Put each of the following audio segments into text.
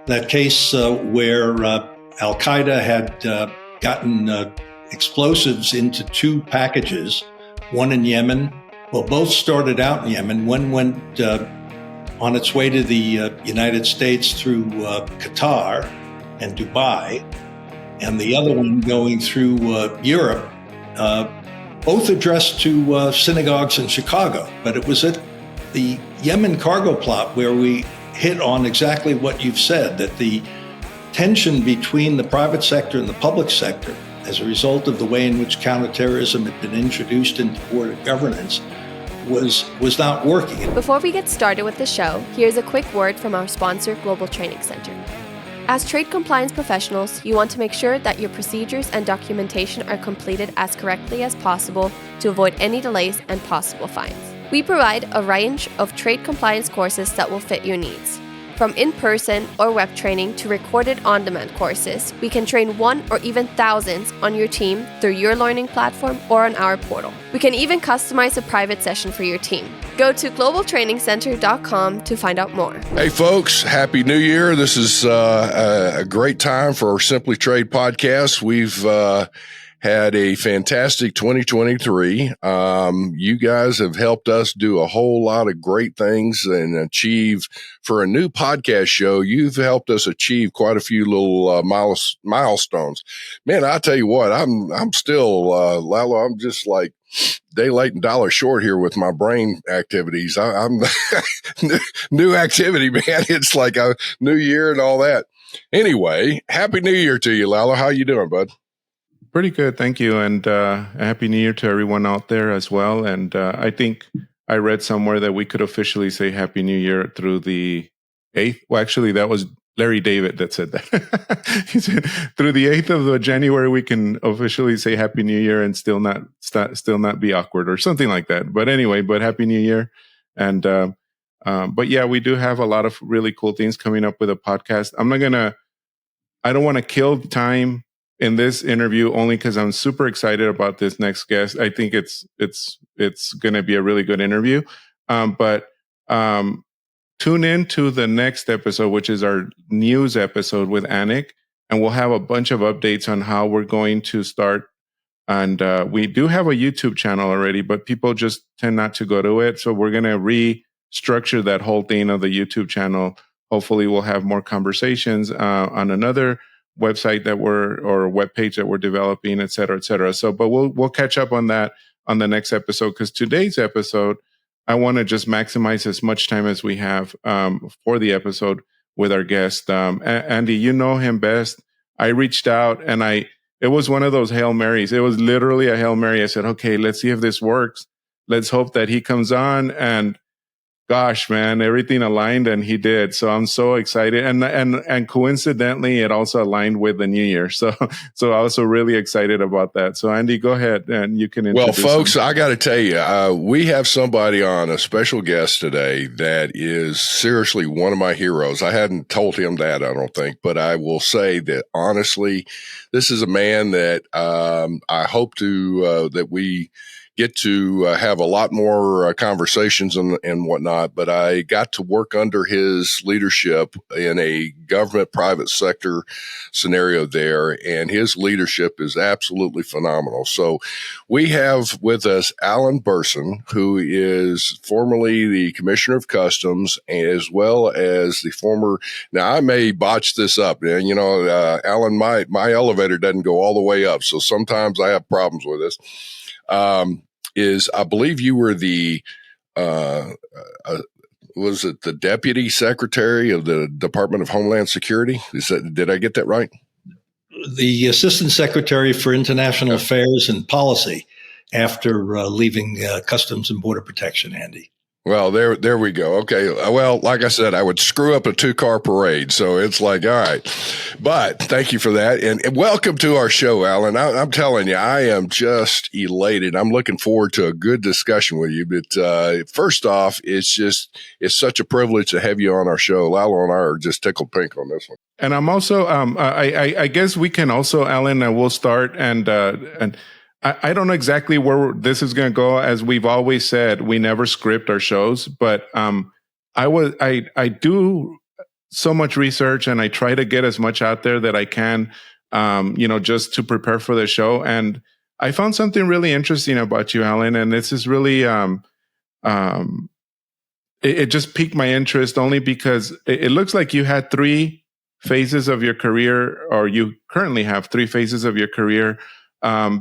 That case where Al Qaeda had gotten explosives into two packages, one in Yemen. Well, both started out in Yemen. One went on its way to the United States through Qatar and Dubai, and the other one going through Europe, both addressed to synagogues in Chicago. But it was at the Yemen cargo plot where we hit on exactly what you've said, that the tension between the private sector and the public sector as a result of the way in which counterterrorism had been introduced into border governance was not working. Before we get started with the show, here's a quick word from our sponsor, Global Training Center. As trade compliance professionals, you want to make sure that your procedures and documentation are completed as correctly as possible to avoid any delays and possible fines. We provide a range of trade compliance courses that will fit your needs. From in-person or web training to recorded on-demand courses, we can train one or even thousands on your team through your learning platform or on our portal. We can even customize a private session for your team. Go to globaltrainingcenter.com to find out more. Hey folks, Happy New Year. This is a great time for our Simply Trade podcast. We've had a fantastic 2023. You guys have helped us do a whole lot of great things and achieve, for a new podcast show, you've helped us achieve quite a few little milestones. Man, I tell you what, I'm still, Lalo, I'm just like day late and dollar short here with my brain activities. I'm new activity, man. It's like a new year and all that. Anyway, Happy New Year to you, Lalo. How you doing, bud? Pretty good, thank you, and Happy New Year to everyone out there as well. And I think I read somewhere that we could officially say Happy New Year through the 8th. Well, actually, that was Larry David that said that. He said through the 8th of January we can officially say Happy New Year and still not be awkward or something like that. But anyway, Happy New Year, and but yeah, we do have a lot of really cool things coming up with a podcast. I don't want to kill time in this interview only because I'm super excited about this next guest. I think it's going to be a really good interview. But tune in to the next episode, which is our news episode with Anik, and we'll have a bunch of updates on how we're going to start. And we do have a YouTube channel already, but people just tend not to go to it. So we're going to restructure that whole thing of the YouTube channel. Hopefully we'll have more conversations on another website or webpage that we're developing, et cetera, et cetera. So, but we'll catch up on that on the next episode, because today's episode, I want to just maximize as much time as we have for the episode with our guest. Andy, you know him best. I reached out and it was one of those Hail Marys. It was literally a Hail Mary. I said, okay, let's see if this works. Let's hope that he comes on, and gosh, man, everything aligned, and he did. So I'm so excited. And coincidentally, it also aligned with the new year. So I was really excited about that. So Andy, go ahead and you can introduce Well, folks, him. I got to tell you, we have somebody on, a special guest today that is seriously one of my heroes. I hadn't told him that, I don't think, but I will say that honestly, this is a man that I hope that we get to have a lot more conversations and whatnot, but I got to work under his leadership in a government private sector scenario there, and his leadership is absolutely phenomenal. So we have with us Alan Bersin, who is formerly the Commissioner of Customs, as well as the former, now I may botch this up, and Alan, my elevator doesn't go all the way up, so sometimes I have problems with this. I believe you were the, was it the Deputy Secretary of the Department of Homeland Security? Did I get that right? The Assistant Secretary for International Affairs and Policy after leaving Customs and Border Protection, Andy. Well, there we go. Okay. Well, like I said, I would screw up a 2-car parade. So it's like, all right. But thank you for that. And welcome to our show, Alan. I'm telling you, I am just elated. I'm looking forward to a good discussion with you. But first off, it's such a privilege to have you on our show. Lalo and I are just tickled pink on this one. And I'm also, I guess we can also, Alan, and we'll start and I don't know exactly where this is going to go. As we've always said, we never script our shows, but I do so much research, and I try to get as much out there that I can, just to prepare for the show. And I found something really interesting about you, Alan, and this is really, it just piqued my interest only because it looks like you had three phases of your career, or you currently have three phases of your career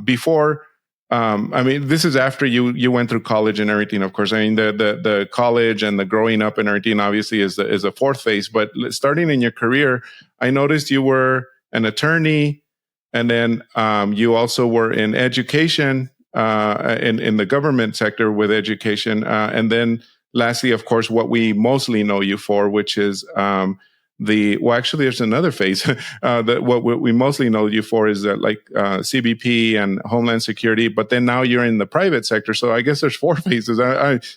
before. This is after you went through college and everything, of course. I mean, the college and the growing up and everything obviously is a fourth phase. But starting in your career, I noticed you were an attorney, and then you also were in education, in the government sector with education, and then lastly, of course, what we mostly know you for, which is actually, there's another phase. What we mostly know you for is CBP and Homeland Security, but then now you're in the private sector. So I guess there's four phases.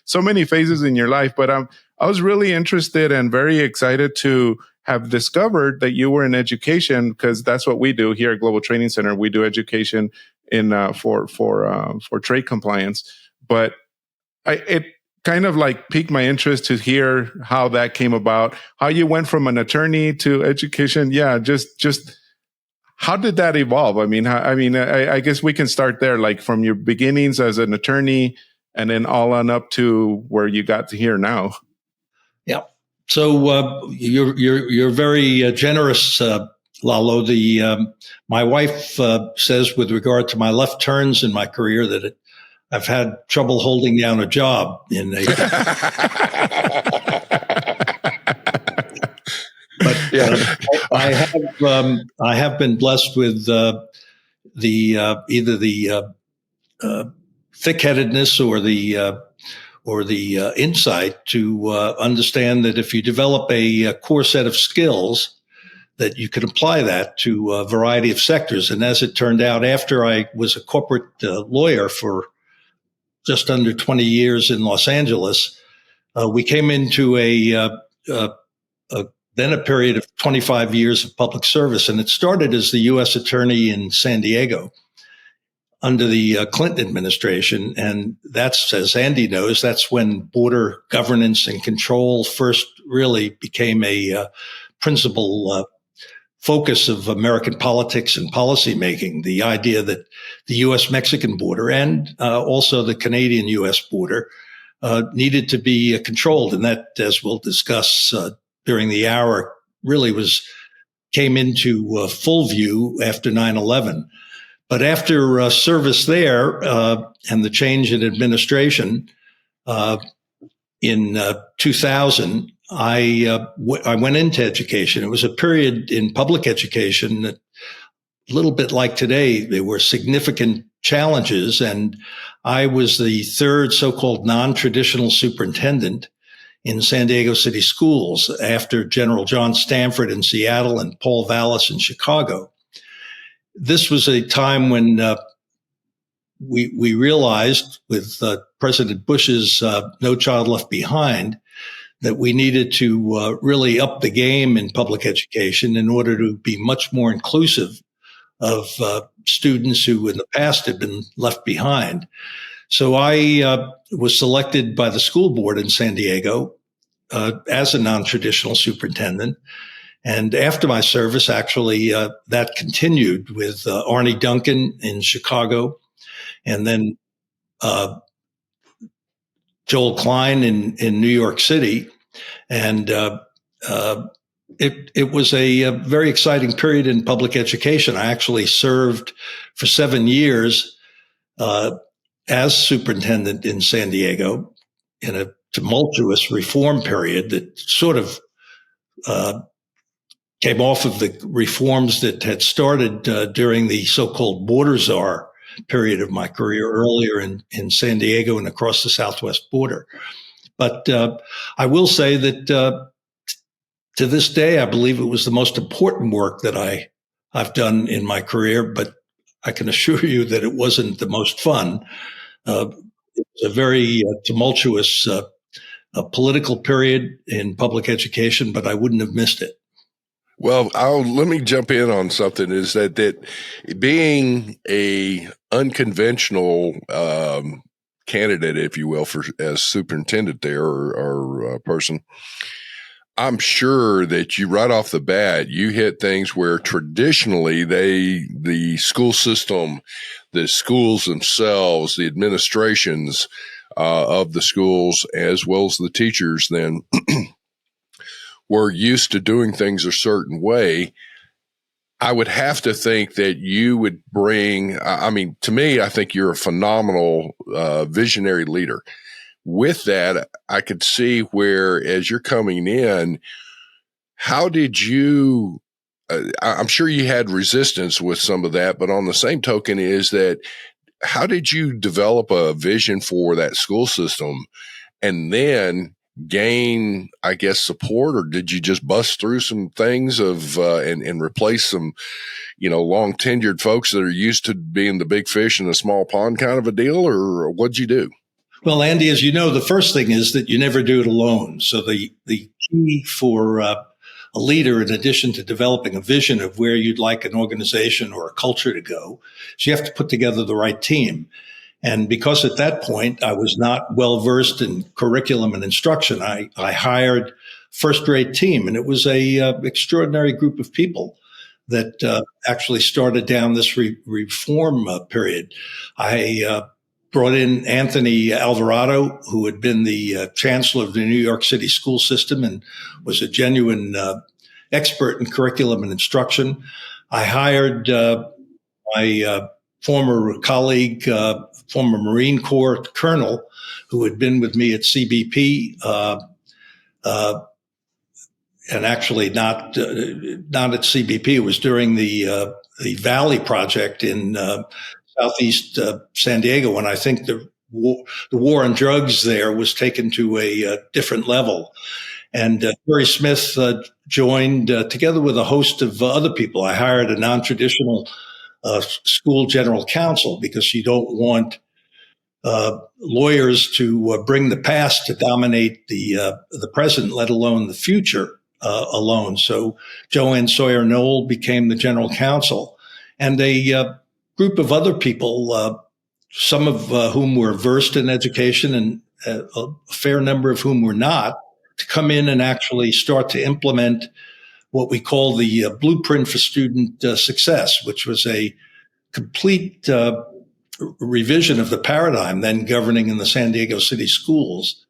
So many phases in your life. But I was really interested and very excited to have discovered that you were in education, because that's what we do here at Global Training Center. We do education in for trade compliance. But it kind of piqued my interest to hear how that came about, how you went from an attorney to education. Yeah, just how did that evolve? I guess we can start there, from your beginnings as an attorney, and then all on up to where you got to here now. Yeah. So you're very generous, Lalo. My wife says, with regard to my left turns in my career, that I've had trouble holding down a job in a. But I have been blessed with either the thick-headedness or the insight to understand that if you develop a core set of skills, that you can apply that to a variety of sectors. And as it turned out, after I was a corporate lawyer for just under 20 years in Los Angeles, we came into then a period of 25 years of public service. And it started as the U.S. Attorney in San Diego under the Clinton administration. And that's, as Andy knows, that's when border governance and control first really became a principal focus of American politics and policymaking. The idea that the U.S.-Mexican border and also the Canadian-U.S. border needed to be controlled. And that, as we'll discuss during the hour, really came into full view after 9/11. But after service there and the change in administration in 2000, I went into education. It was a period in public education that, a little bit like today, there were significant challenges. And I was the third so-called non-traditional superintendent in San Diego City schools after General John Stanford in Seattle and Paul Vallis in Chicago. This was a time when we realized, with President Bush's No Child Left Behind, that we needed to really up the game in public education in order to be much more inclusive of students who in the past had been left behind. So I was selected by the school board in San Diego as a non-traditional superintendent. And after my service, actually, that continued with Arnie Duncan in Chicago, and then Joel Klein in New York City. And it was a very exciting period in public education. I actually served for 7 years as superintendent in San Diego in a tumultuous reform period that sort of came off of the reforms that had started during the so-called border czar period of my career earlier in San Diego and across the southwest border. But I will say that to this day, I believe it was the most important work that I've done in my career, but I can assure you that it wasn't the most fun. It was a very tumultuous political period in public education, but I wouldn't have missed it. Well, let me jump in on something, is that being a unconventional candidate, if you will, as superintendent there or person, I'm sure that you right off the bat, you hit things where traditionally the school system, the schools themselves, the administrations of the schools, as well as the teachers then were used to doing things a certain way. I would have to think that you would bring, I mean, to me, I think you're a phenomenal visionary leader. With that, I could see where, as you're coming in, how did you, I'm sure you had resistance with some of that, but on the same token is that, how did you develop a vision for that school system and then gain, I guess, support, or did you just bust through some things and replace some, long tenured folks that are used to being the big fish in a small pond kind of a deal, or what'd you do? Well, Andy, as you know, the first thing is that you never do it alone. So the key for a leader, in addition to developing a vision of where you'd like an organization or a culture to go, is you have to put together the right team. And because at that point I was not well versed in curriculum and instruction, I hired first-rate team, and it was a extraordinary group of people that actually started down this reform period. I brought in Anthony Alvarado, who had been the chancellor of the New York City school system and was a genuine expert in curriculum and instruction. I hired my former colleague, former Marine Corps colonel, who had been with me at CBP, and actually not at CBP. It was during the Valley Project in Southeast San Diego, when I think the war on drugs there was taken to a different level. And Terry Smith joined together with a host of other people. I hired a non-traditional school general counsel, because you don't want lawyers to bring the past to dominate the present, let alone the future alone. So Joanne Sawyer Knoll became the general counsel, and a group of other people, some of whom were versed in education and a fair number of whom were not, to come in and actually start to implement what we call the Blueprint for Student Success, which was a complete revision of the paradigm then governing in the San Diego City schools.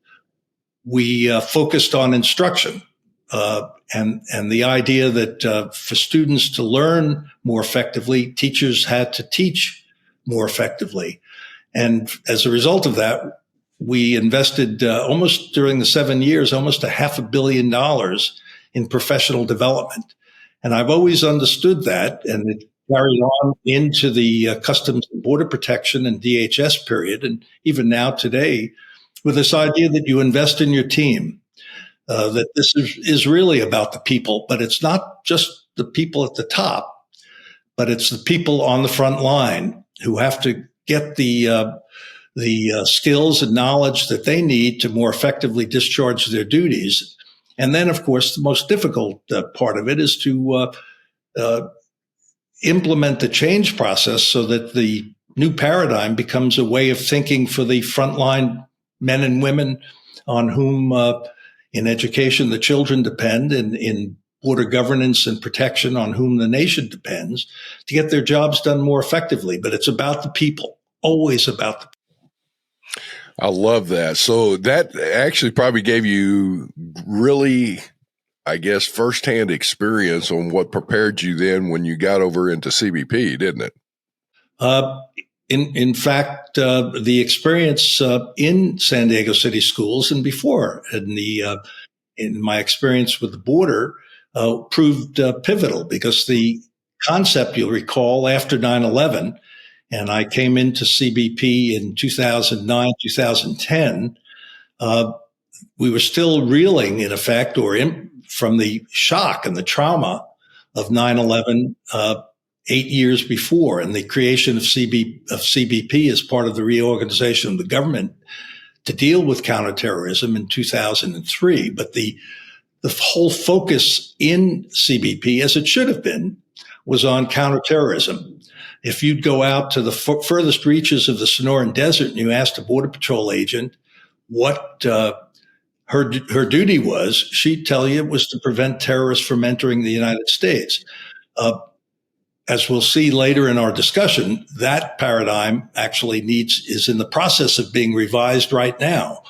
We focused on instruction and the idea that for students to learn more effectively, teachers had to teach more effectively. And as a result of that, we invested almost during the 7 years, almost $500 million in professional development. And I've always understood that, and it carried on into the Customs and Border Protection and DHS period, and even now today, with this idea that you invest in your team, that this is really about the people, but it's not just the people at the top, but it's the people on the front line who have to get the skills and knowledge that they need to more effectively discharge their duties. And then, of course, the most difficult part of it is to implement the change process so that the new paradigm becomes a way of thinking for the frontline men and women on whom, in education, the children depend, and in border governance and protection, on whom the nation depends, to get their jobs done more effectively. But it's about the people, always about the people. I love that. So that actually probably gave you really, I guess, firsthand experience on what prepared you then when you got over into CBP, didn't it? In fact, the experience in San Diego City schools and before, in my experience with the border, proved pivotal, because the concept, you'll recall, after 9/11, and I came into CBP in 2009, 2010, we were still reeling, in effect, from the shock and the trauma of 9/11 8 years before, and the creation of CBP as part of the reorganization of the government to deal with counterterrorism in 2003. But the whole focus in CBP, as it should have been, was on counterterrorism. If you'd go out to the furthest reaches of the Sonoran Desert and you asked a Border Patrol agent what her duty was, she'd tell you, it was to prevent terrorists from entering the United States. As we'll see later in our discussion, that paradigm actually is in the process of being revised right now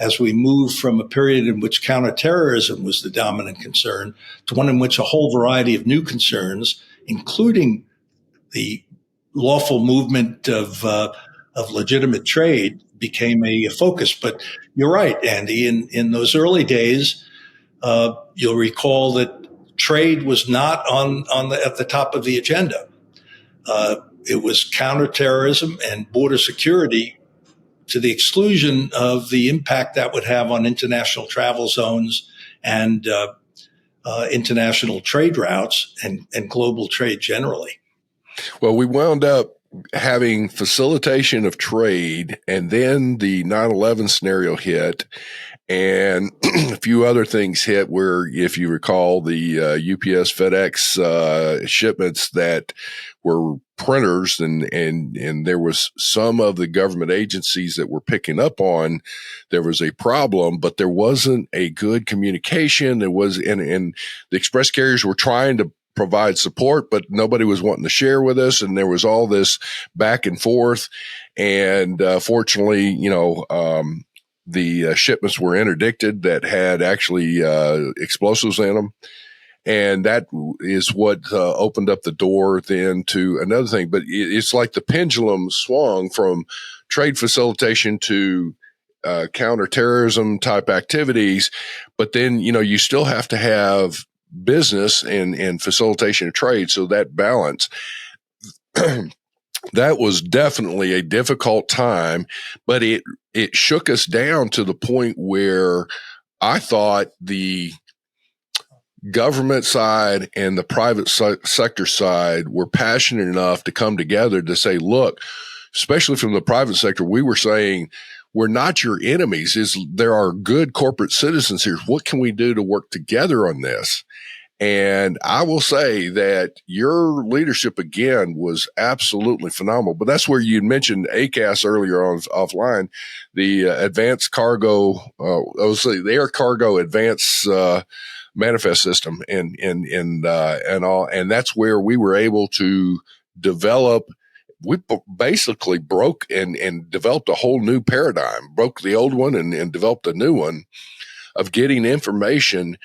as we move from a period in which counterterrorism was the dominant concern to one in which a whole variety of new concerns, including the lawful movement of legitimate trade, became a focus. But you're right, Andy. In those early days, you'll recall that trade was not at the top of the agenda. It was counterterrorism and border security, to the exclusion of the impact that would have on international travel zones and international trade routes and global trade generally. Well, we wound up having facilitation of trade, and then the 9/11 scenario hit, and a few other things hit where, if you recall, the UPS FedEx shipments that were printers, and there was some of the government agencies that were picking up on there was a problem, but there wasn't a good communication. There was, and the express carriers were trying to provide support, but nobody was wanting to share with us. And there was all this back and forth. And fortunately, the shipments were interdicted that had actually explosives in them. And that is what opened up the door then to another thing. But it's like the pendulum swung from trade facilitation to counterterrorism type activities. But then, you still have to have business and facilitation of trade. So that balance, that was definitely a difficult time, but it shook us down to the point where I thought the government side and the private sector side were passionate enough to come together to say, look, especially from the private sector, we were saying, we're not your enemies. There are good corporate citizens here. What can we do to work together on this? And I will say that your leadership, again, was absolutely phenomenal. But that's where you mentioned ACAS earlier on offline, the advanced cargo, the air cargo advanced manifest system, and all. And that's where we were able to develop. We basically broke and developed a whole new paradigm, broke the old one and developed a new one of getting information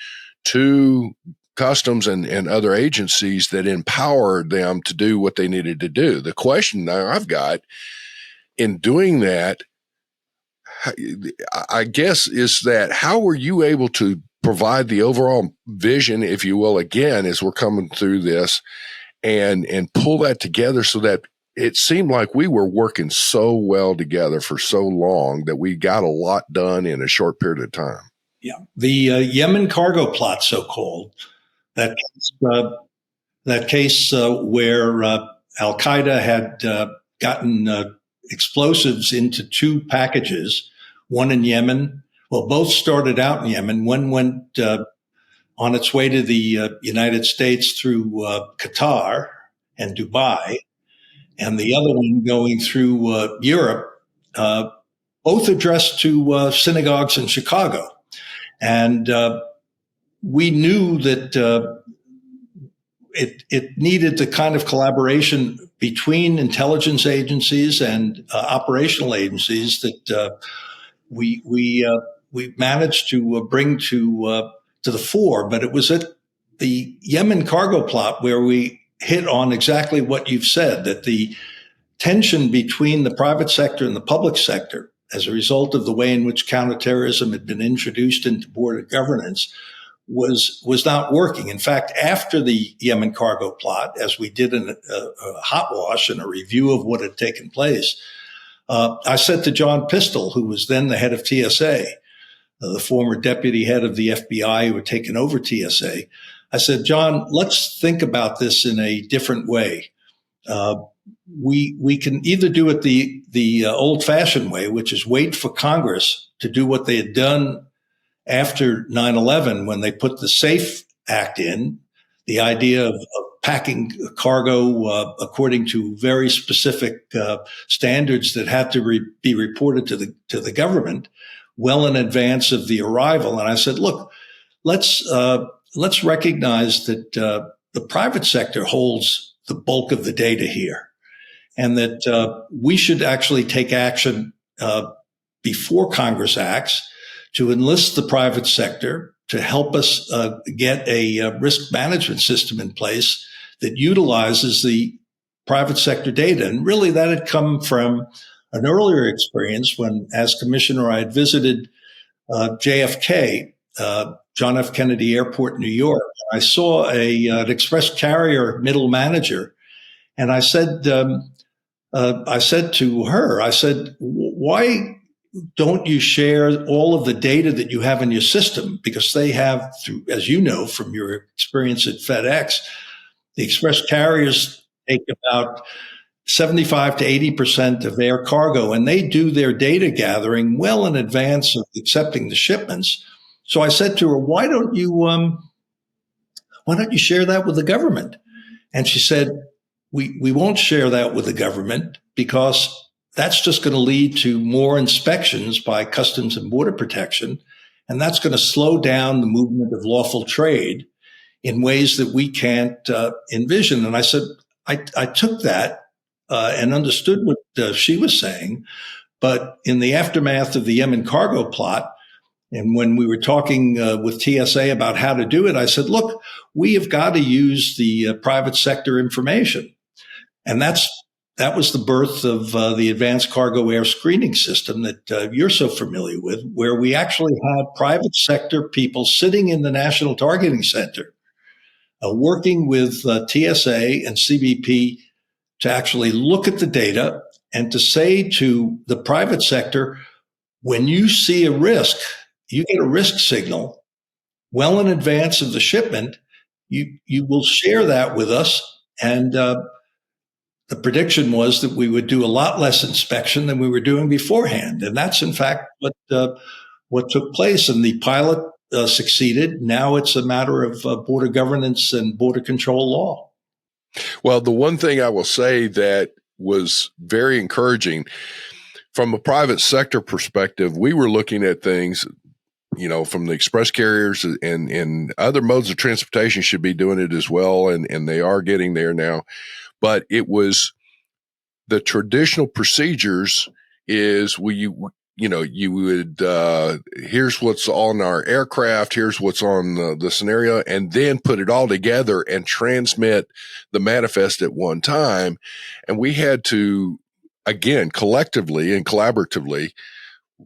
to customs and other agencies that empowered them to do what they needed to do. The question now I've got in doing that, I guess, is that how were you able to provide the overall vision, if you will, again, as we're coming through this and pull that together so that it seemed like we were working so well together for so long that we got a lot done in a short period of time? Yeah. The Yemen cargo plot, so-called, that case where Al-Qaeda had gotten explosives into two packages, one in Yemen. Well, both started out in Yemen. One went on its way to the United States through Qatar and Dubai, and the other one going through Europe, both addressed to synagogues in Chicago. And we knew that it needed the kind of collaboration between intelligence agencies and operational agencies that we managed to bring to the fore. But it was at the Yemen cargo plot where we hit on exactly what you've said, that the tension between the private sector and the public sector, as a result of the way in which counterterrorism had been introduced into border governance, was not working. In fact, after the Yemen cargo plot, as we did a hot wash and a review of what had taken place, I said to John Pistol, who was then the head of TSA, the former deputy head of the FBI who had taken over TSA, I said, John, let's think about this in a different way. We can either do it the old-fashioned way, which is wait for Congress to do what they had done after 9/11 when they put the SAFE Act in, the idea of packing cargo according to very specific standards that had to be reported to the government. well in advance of the arrival. And I said, look, let's recognize that the private sector holds the bulk of the data here, and that we should actually take action before Congress acts to enlist the private sector to help us get a risk management system in place that utilizes the private sector data. And really that had come from an earlier experience when, as commissioner, I had visited JFK, John F. Kennedy Airport, New York. I saw an express carrier middle manager, and I said to her, I said, why don't you share all of the data that you have in your system? Because they have, through, as you know from your experience at FedEx, the express carriers take about 75 to 80% of their cargo, and they do their data gathering well in advance of accepting the shipments. So I said to her, why don't you share that with the government? And she said, we won't share that with the government because that's just going to lead to more inspections by Customs and Border Protection, and that's going to slow down the movement of lawful trade in ways that we can't envision. And I said, I took that and understood what she was saying, but in the aftermath of the Yemen cargo plot, and when we were talking with TSA about how to do it, I said, look, we have got to use the private sector information. And that was the birth of the Advanced Cargo Air Screening System that you're so familiar with, where we actually had private sector people sitting in the National Targeting Center, working with TSA and CBP to actually look at the data and to say to the private sector, when you see a risk, you get a risk signal well in advance of the shipment, you will share that with us. And the prediction was that we would do a lot less inspection than we were doing beforehand. And that's, in fact, what took place. And the pilot succeeded. Now it's a matter of border governance and border control law. Well, the one thing I will say that was very encouraging from a private sector perspective, we were looking at things, from the express carriers and other modes of transportation should be doing it as well. And they are getting there now. But it was the traditional procedures is you would, here's what's on our aircraft, here's what's on the scenario, and then put it all together and transmit the manifest at one time. And we had to, again, collectively and collaboratively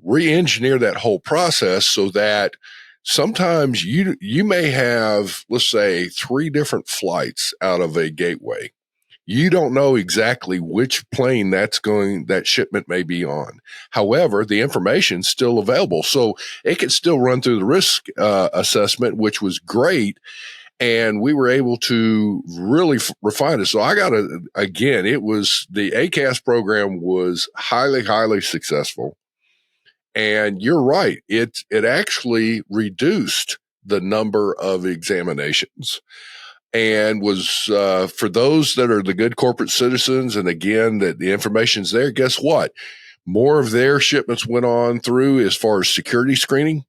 re-engineer that whole process so that sometimes you may have, let's say, 3 different flights out of a gateway. You don't know exactly which plane that shipment may be on. However, the information's still available. So it could still run through the risk assessment, which was great. And we were able to really refine it. So it was the ACAS program was highly, highly successful. And you're right. It actually reduced the number of examinations. And was for those that are the good corporate citizens, and again, that the information's there, guess what? More of their shipments went on through as far as security screening,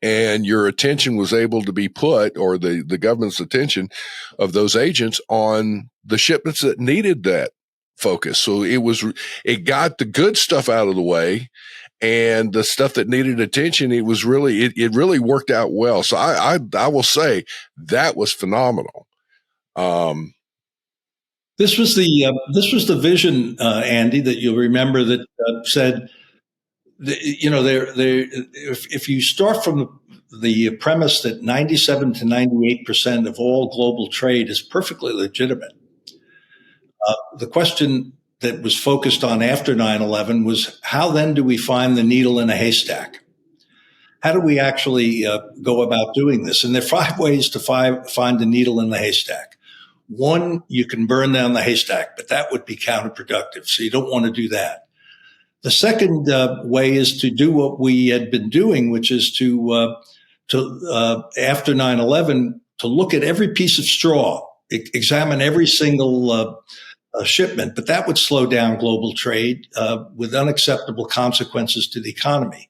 and your attention was able to be put, or the government's attention of those agents on the shipments that needed that focus. So it got the good stuff out of the way. And the stuff that needed attention, it really worked out well. So I will say that was phenomenal. This was the vision, Andy, that you'll remember that said, if you start from the premise that 97 to 98% of all global trade is perfectly legitimate, the question that was focused on after 9/11 was, how then do we find the needle in a haystack? How do we actually go about doing this? And there are 5 ways to find the needle in the haystack. 1, you can burn down the haystack, but that would be counterproductive. So you don't want to do that. The second way is to do what we had been doing, which is to after 9/11, to look at every piece of straw, examine every single shipment, but that would slow down global trade with unacceptable consequences to the economy.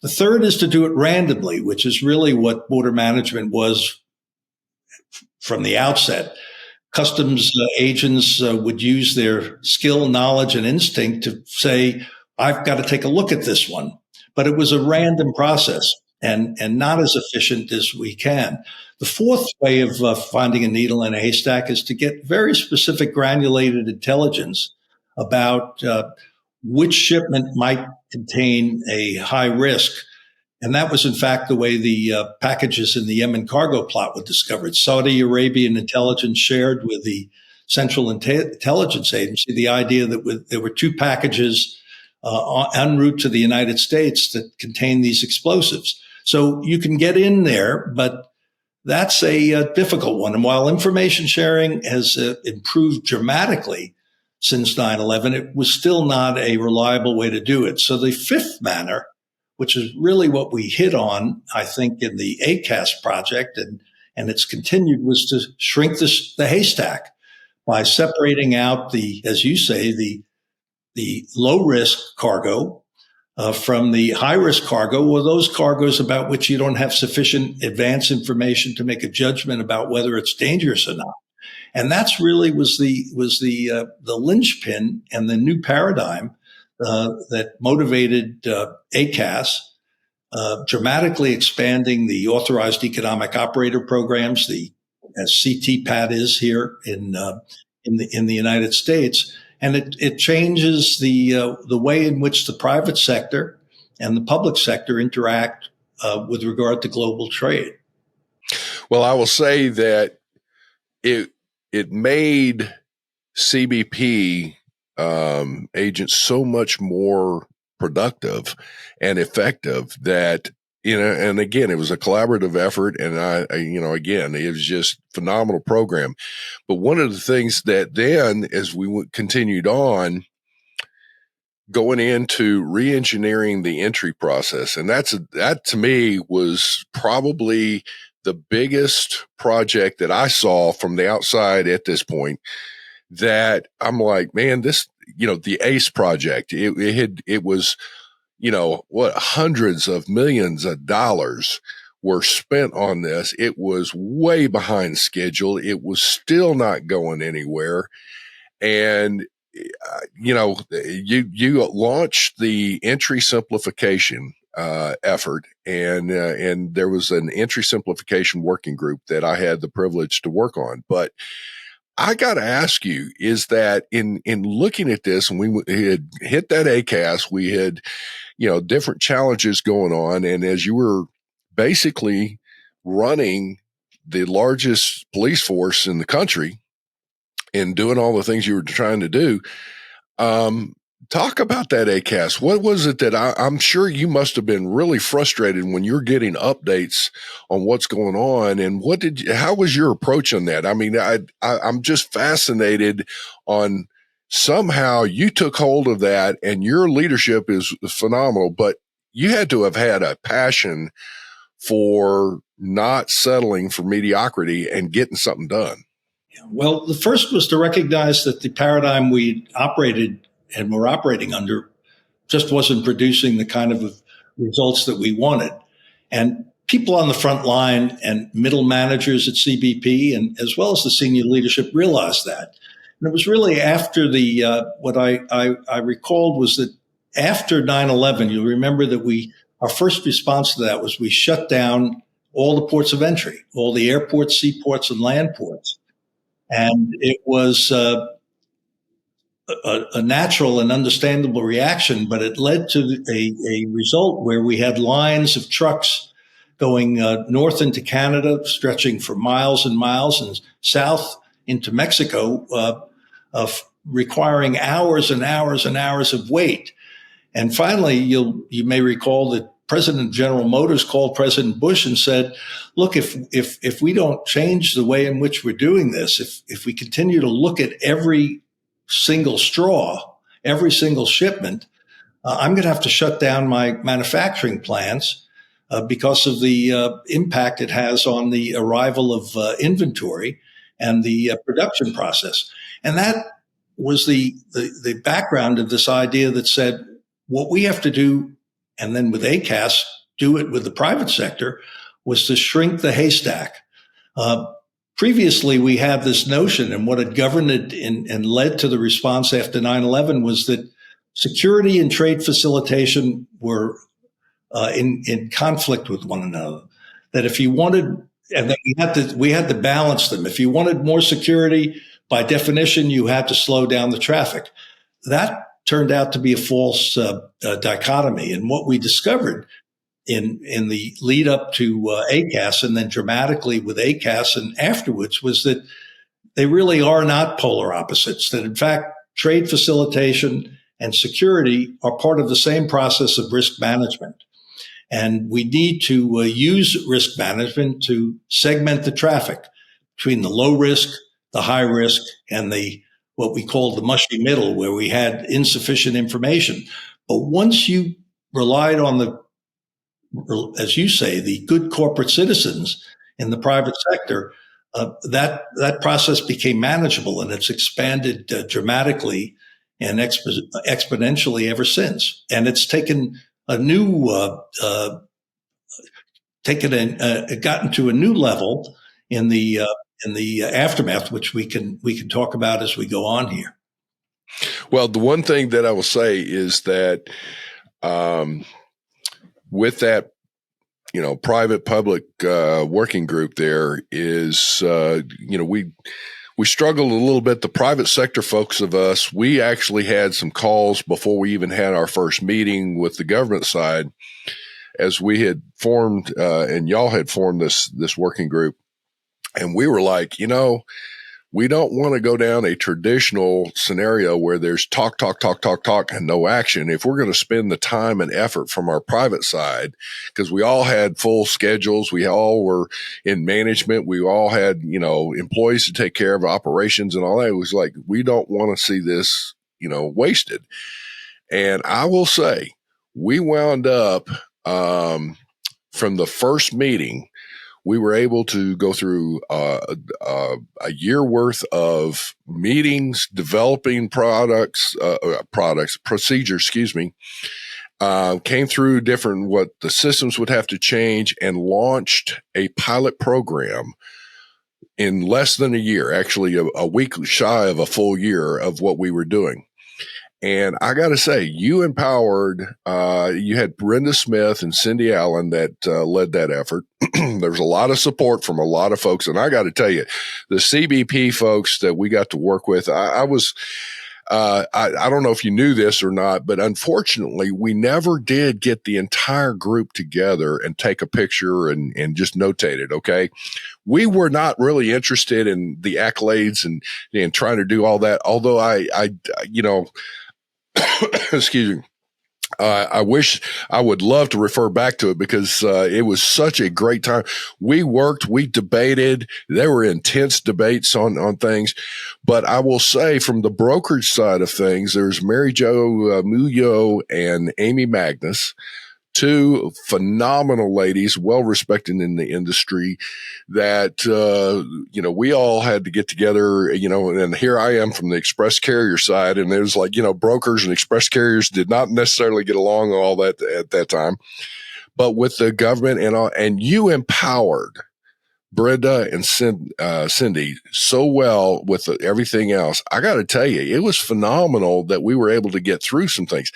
The third is to do it randomly, which is really what border management was from the outset. Customs agents would use their skill, knowledge, and instinct to say, I've got to take a look at this one. But it was a random process and not as efficient as we can. The fourth way of finding a needle in a haystack is to get very specific granulated intelligence about which shipment might contain a high risk. And that was, in fact, the way the packages in the Yemen cargo plot were discovered. Saudi Arabian intelligence shared with the Central Intelligence Agency the idea that there were two packages en route to the United States that contained these explosives. So you can get in there, but that's a difficult one. And while information sharing has improved dramatically since 9/11, it was still not a reliable way to do it. So the fifth manner, which is really what we hit on, I think, in the ACAS project, and it's continued, was to shrink the haystack by separating out as you say, the low risk cargo from the high risk cargo, or those cargoes about which you don't have sufficient advance information to make a judgment about whether it's dangerous or not. And that's really was the linchpin and the new paradigm that motivated ACAS, dramatically expanding the authorized economic operator programs, as CTPAT is here in the United States, and it changes the way in which the private sector and the public sector interact with regard to global trade. Well, I will say that it made CBP agents so much more productive and effective that, and again, it was a collaborative effort, and again, it was just phenomenal program. But one of the things that then, as we continued on, going into re-engineering the entry process, and that to me was probably the biggest project that I saw from the outside at this point, that I'm like, man, this, the ACE project, it was, hundreds of millions of dollars were spent on this. It was way behind schedule. It was still not going anywhere. And, you launched the entry simplification effort, and there was an entry simplification working group that I had the privilege to work on. But I got to ask you, is that in looking at this, and we had hit that ACAS, we had, different challenges going on. And as you were basically running the largest police force in the country and doing all the things you were trying to do, talk about that ACAS. What was it that I'm sure you must have been really frustrated when you're getting updates on what's going on, and how was your approach on that? I mean, I'm just fascinated on somehow you took hold of that, and your leadership is phenomenal, but you had to have had a passion for not settling for mediocrity and getting something done. Well, the first was to recognize that the paradigm we operated and were operating under just wasn't producing the kind of results that we wanted. And people on the front line and middle managers at CBP, and as well as the senior leadership, realized that. And it was really after what I recalled was that after 9/11, you'll remember that our first response to that was we shut down all the ports of entry, all the airports, seaports, and land ports. And it was a natural and understandable reaction, but it led to a result where we had lines of trucks going north into Canada, stretching for miles and miles, and south into Mexico, requiring hours and hours and hours of wait. And finally, you may recall that President of General Motors called President Bush and said, look, if we don't change the way in which we're doing this, if we continue to look at every single straw, every single shipment, I'm going to have to shut down my manufacturing plants because of the impact it has on the arrival of inventory and the production process. And that was the background of this idea that said, what we have to do and then with ACAS, do it with the private sector, was to shrink the haystack. Previously, we had this notion, and what had governed it and led to the response after 9/11 was that security and trade facilitation were in conflict with one another. That if you wanted, and that we had to balance them. If you wanted more security, by definition, you had to slow down the traffic. That turned out to be a false dichotomy. And what we discovered in the lead up to ACAS, and then dramatically with ACAS and afterwards, was that they really are not polar opposites. That in fact, trade facilitation and security are part of the same process of risk management. And we need to use risk management to segment the traffic between the low risk, the high risk, and the what we call the mushy middle, where we had insufficient information. But once you relied on the, as you say, the good corporate citizens in the private sector, that process became manageable, and it's expanded dramatically and exponentially ever since. And it's taken a new, gotten to a new level in the aftermath, which we can talk about as we go on here. Well, the one thing that I will say is that with that, private public working group, there is, we struggled a little bit. The private sector folks of us, we actually had some calls before we even had our first meeting with the government side, as we had formed and y'all had formed this working group. And we were like, we don't want to go down a traditional scenario where there's talk, and no action. If we're going to spend the time and effort from our private side, because we all had full schedules, we all were in management, we all had, employees to take care of operations and all that. It was like, we don't want to see this, wasted. And I will say, we wound up, from the first meeting, we were able to go through a year worth of meetings, developing procedures, came through different, what the systems would have to change, and launched a pilot program in less than a year, actually a week shy of a full year of what we were doing. And I got to say, you empowered, you had Brenda Smith and Cindy Allen that led that effort. There's a lot of support from a lot of folks. And I got to tell you, the CBP folks that we got to work with, I don't know if you knew this or not, but unfortunately, we never did get the entire group together and take a picture and just notate it. Okay. We were not really interested in the accolades and trying to do all that. Although excuse me. I wish I would love to refer back to it, because it was such a great time. We worked, we debated. There were intense debates on things. But I will say, from the brokerage side of things, there's Mary Jo Muyo and Amy Magnus, two phenomenal ladies, well respected in the industry, that, we all had to get together, and here I am from the express carrier side. And there's like, brokers and express carriers did not necessarily get along all that at that time, but with the government and you empowered Brenda and Cindy so well with everything else. I got to tell you, it was phenomenal that we were able to get through some things.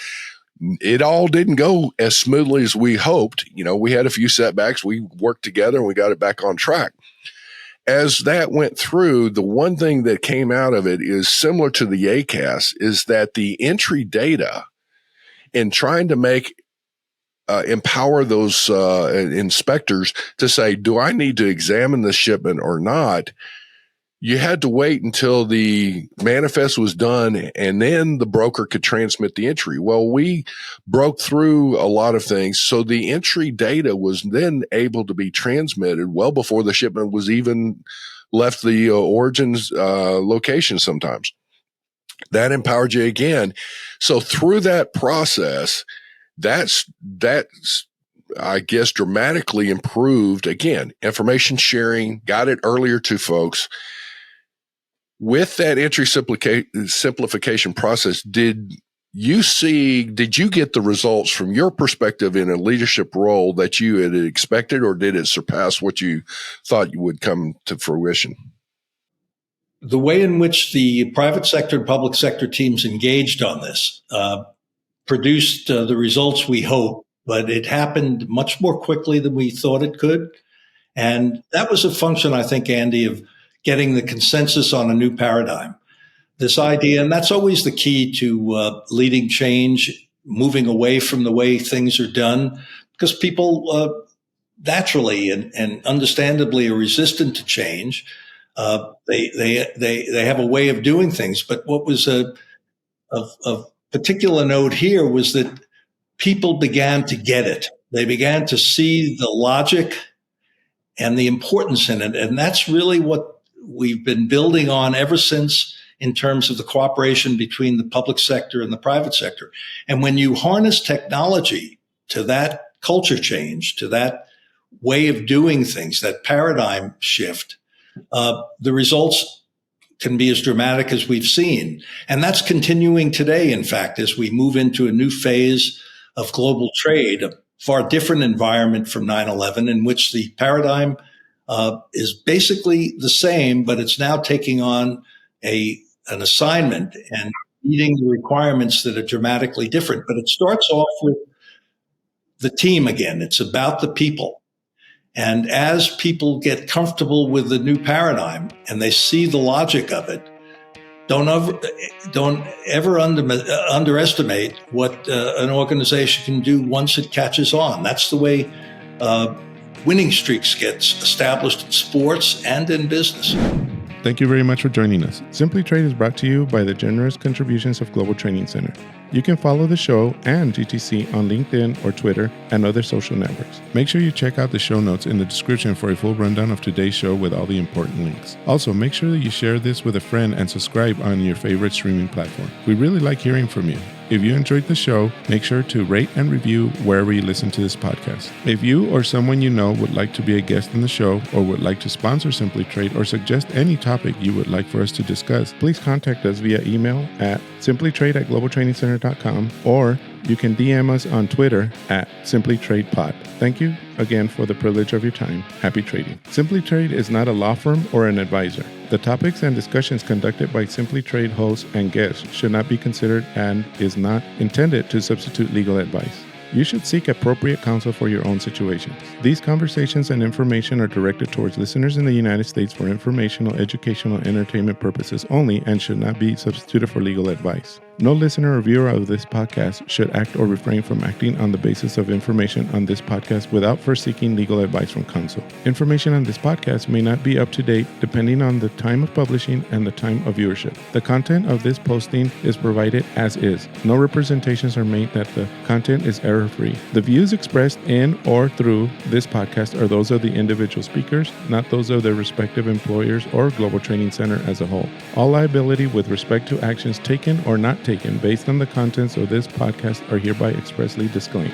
It all didn't go as smoothly as we hoped. We had a few setbacks. We worked together and we got it back on track. As that went through, the one thing that came out of it is similar to the ACAS, is that the entry data, in trying to empower those inspectors to say, do I need to examine the shipment or not? You had to wait until the manifest was done, and then the broker could transmit the entry. Well, we broke through a lot of things, so the entry data was then able to be transmitted well before the shipment was even left the origin's location sometimes. That empowered you again. So through that process, that's I guess dramatically improved, again, information sharing, got it earlier to folks. With that entry simplification process, did did you get the results from your perspective in a leadership role that you had expected, or did it surpass what you thought would come to fruition? The way in which the private sector and public sector teams engaged on this produced the results we hoped, but it happened much more quickly than we thought it could. And that was a function, I think, Andy, of getting the consensus on a new paradigm. This idea, and that's always the key to leading change, moving away from the way things are done, because people naturally and understandably are resistant to change. They have a way of doing things. But what was of particular note here was that people began to get it. They began to see the logic and the importance in it. And that's really what we've been building on ever since, in terms of the cooperation between the public sector and the private sector. And when you harness technology to that culture change, to that way of doing things, that paradigm shift, the results can be as dramatic as we've seen. And that's continuing today, in fact, as we move into a new phase of global trade, a far different environment from 9/11, in which the paradigm is basically the same, but it's now taking on an assignment and meeting the requirements that are dramatically different. But it starts off with the team again. It's about the people. And as people get comfortable with the new paradigm and they see the logic of it, don't ever underestimate what an organization can do once it catches on. That's the way winning streaks get established in sports and in business. Thank you very much for joining us. Simply Trade is brought to you by the generous contributions of Global Training Center. You can follow the show and GTC on LinkedIn or Twitter and other social networks. Make sure you check out the show notes in the description for a full rundown of today's show with all the important links. Also, make sure that you share this with a friend and subscribe on your favorite streaming platform. We really like hearing from you. If you enjoyed the show, make sure to rate and review wherever you listen to this podcast. If you or someone you know would like to be a guest in the show, or would like to sponsor Simply Trade, or suggest any topic you would like for us to discuss, please contact us via email at simplytrade@globaltrainingcenter.com, or you can DM us on Twitter at simplytradepod. Thank you again for the privilege of your time. Happy trading. Simply Trade is not a law firm or an advisor. The topics and discussions conducted by Simply Trade hosts and guests should not be considered and is not intended to substitute legal advice. You should seek appropriate counsel for your own situations. These conversations and information are directed towards listeners in the United States for informational, educational, and entertainment purposes only and should not be substituted for legal advice. No listener or viewer of this podcast should act or refrain from acting on the basis of information on this podcast without first seeking legal advice from counsel. Information on this podcast may not be up to date depending on the time of publishing and the time of viewership. The content of this posting is provided as is. No representations are made that the content is error-free. The views expressed in or through this podcast are those of the individual speakers, not those of their respective employers or Global Training Center as a whole. All liability with respect to actions taken or not taken based on the contents of this podcast are hereby expressly disclaimed.